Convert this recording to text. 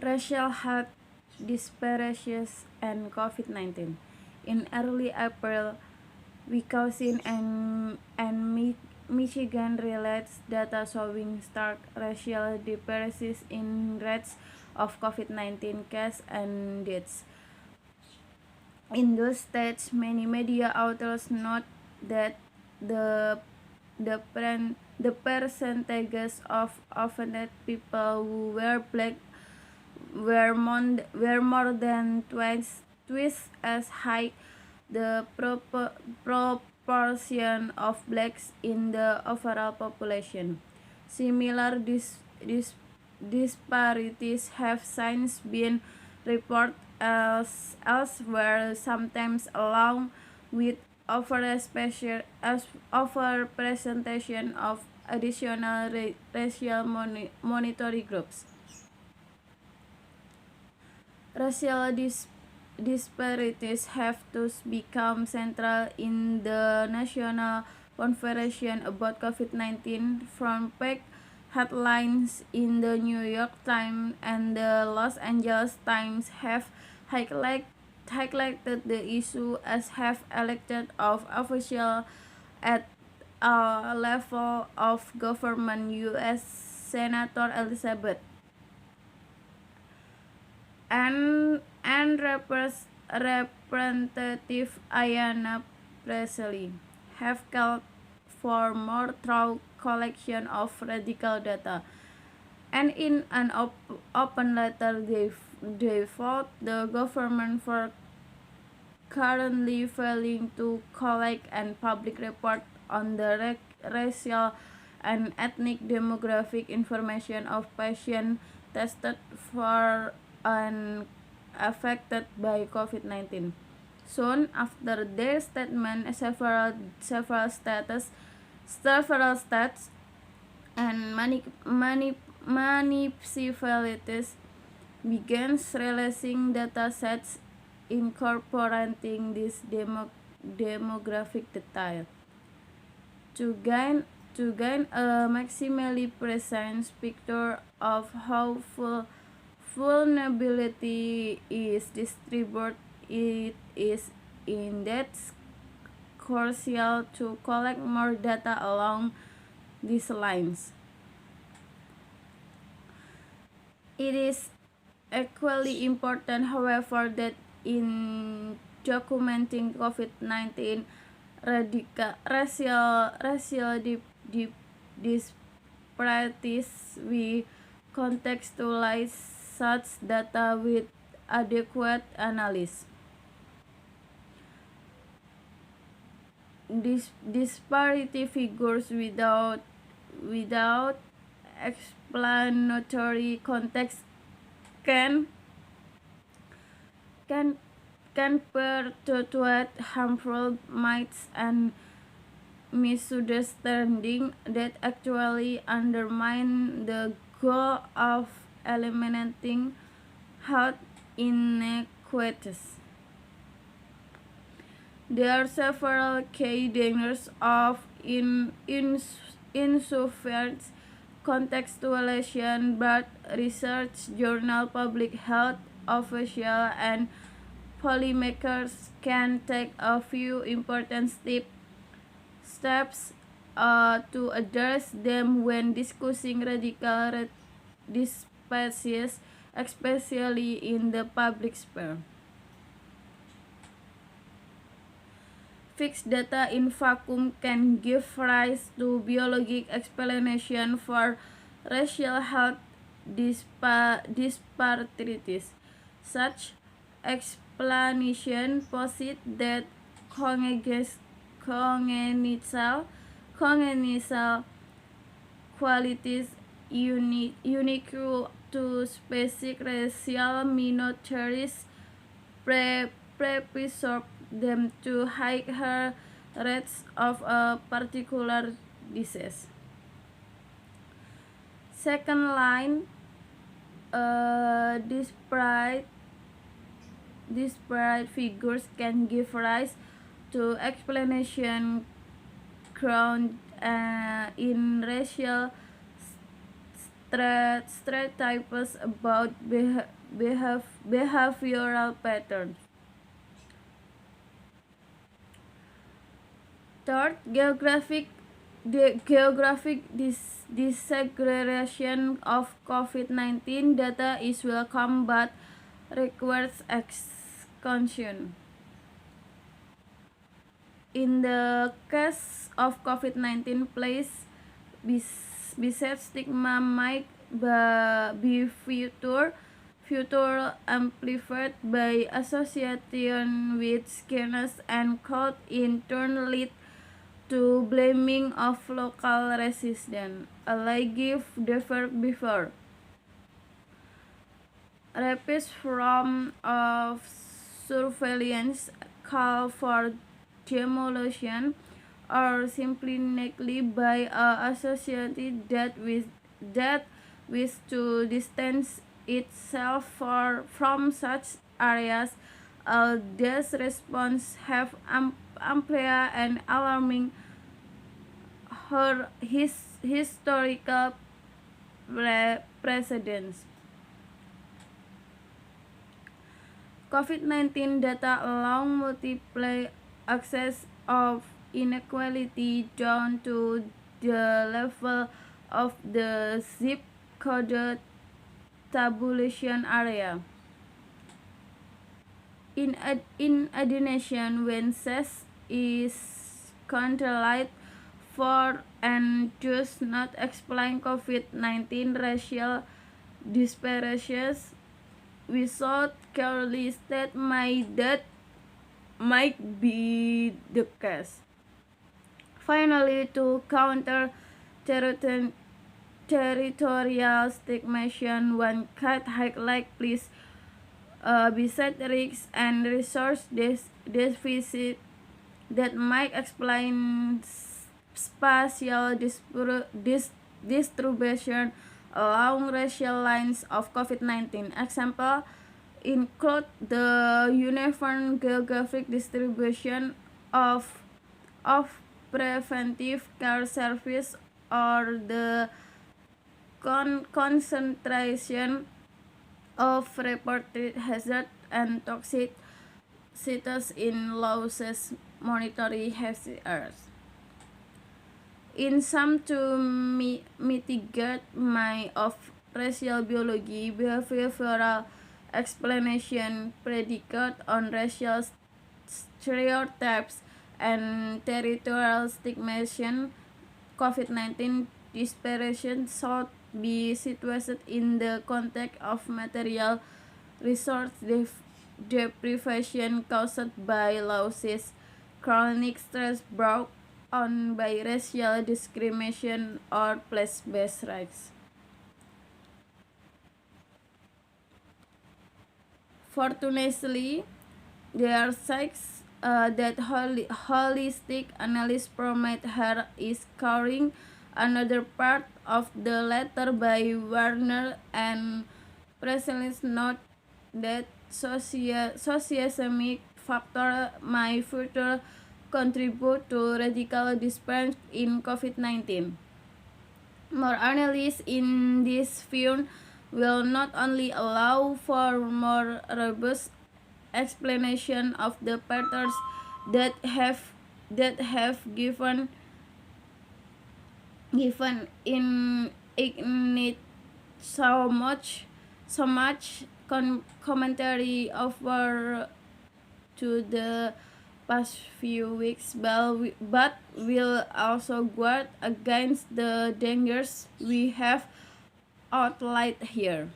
Racial health disparities and COVID-19. In early April, Wisconsin and Michigan released data showing stark racial disparities in rates of COVID-19 cases and deaths. In those states, many media outlets note that the the percentages of offended people who were black were more than twice as high the proportion of blacks in the overall population. Similar disparities have since been reported elsewhere, sometimes along with overrepresentation of additional racial minority groups. Racial disparities have thus become central in the national conversation about COVID-19, from fact headlines in the New York Times and the Los Angeles Times have highlighted the issue, as have elected of officials at a level of government. U.S. Senator Elizabeth and Representative Ayanna Pressley have called for more thorough collection of radical data, and in an open letter they fault the government for currently failing to collect and public report on the racial and ethnic demographic information of patients tested for and affected by COVID-19. Soon after their statement, several states and municipalities began releasing data sets incorporating this demographic data to gain a maximally precise picture of how vulnerability is distributed. It is indeed crucial to collect more data along these lines. It is equally important, however, that in documenting COVID-19 racial disparities, we contextualize such data with adequate analysis. Disparity figures without explanatory context can perpetuate harmful myths and misunderstanding that actually undermine the goal of eliminating health inequities. There are several key dangers of insufficient contextualization, but research journal public health officials and policymakers can take a few important steps to address them when discussing radical disparities, especially in the public sphere. Fixed data in vacuum can give rise to biologic explanation for racial health disparities. Such explanation posits that congenital qualities unique to specific racial minorities predispose them to higher rates of a particular disease. Second line, disparate figures can give rise to explanation ground in racial stereotypes about behavioral patterns. Third, geographic disaggregation of COVID-19 data is welcome but requires caution. In the case of COVID-19, besides stigma might be future amplified by association with scareness and could in turn lead to blaming of local residents. Alleged before. Rapid form of surveillance call for demolition or simply neglected by a society that wish to distance itself from such areas. These responses have ample and alarming historical precedents. COVID-19 data allow multiple access of inequality down to the level of the zip code tabulation area. In addition, when CES is controlled for and does not explain COVID-19 racial disparities, without clearly state that might be the case. Finally, to counter territorial stigmatization, one could highlight please beside risks and resource deficit that might explain spatial distribution along racial lines of COVID-19. Example include the uniform geographic distribution of preventive care service or the concentration of reported hazard and toxic sites in losses monitoring health areas. In sum, to mitigate my of racial biology, behavioral explanation predicate on racial stereotypes and territorial stigmatization, COVID-19 disparity should be situated in the context of material resource deprivation caused by losses, chronic stress brought on by racial discrimination or place-based rights. Fortunately, there are sites that holistic analysis promote here is covering another part of the letter by Warner and Presley note that socioeconomic factor may further contribute to radical disparity in COVID-19. More analysis in this field will not only allow for more robust explanation of the patterns that have given in ignite so much commentary over to the past few weeks, but will also guard against the dangers we have outlined here.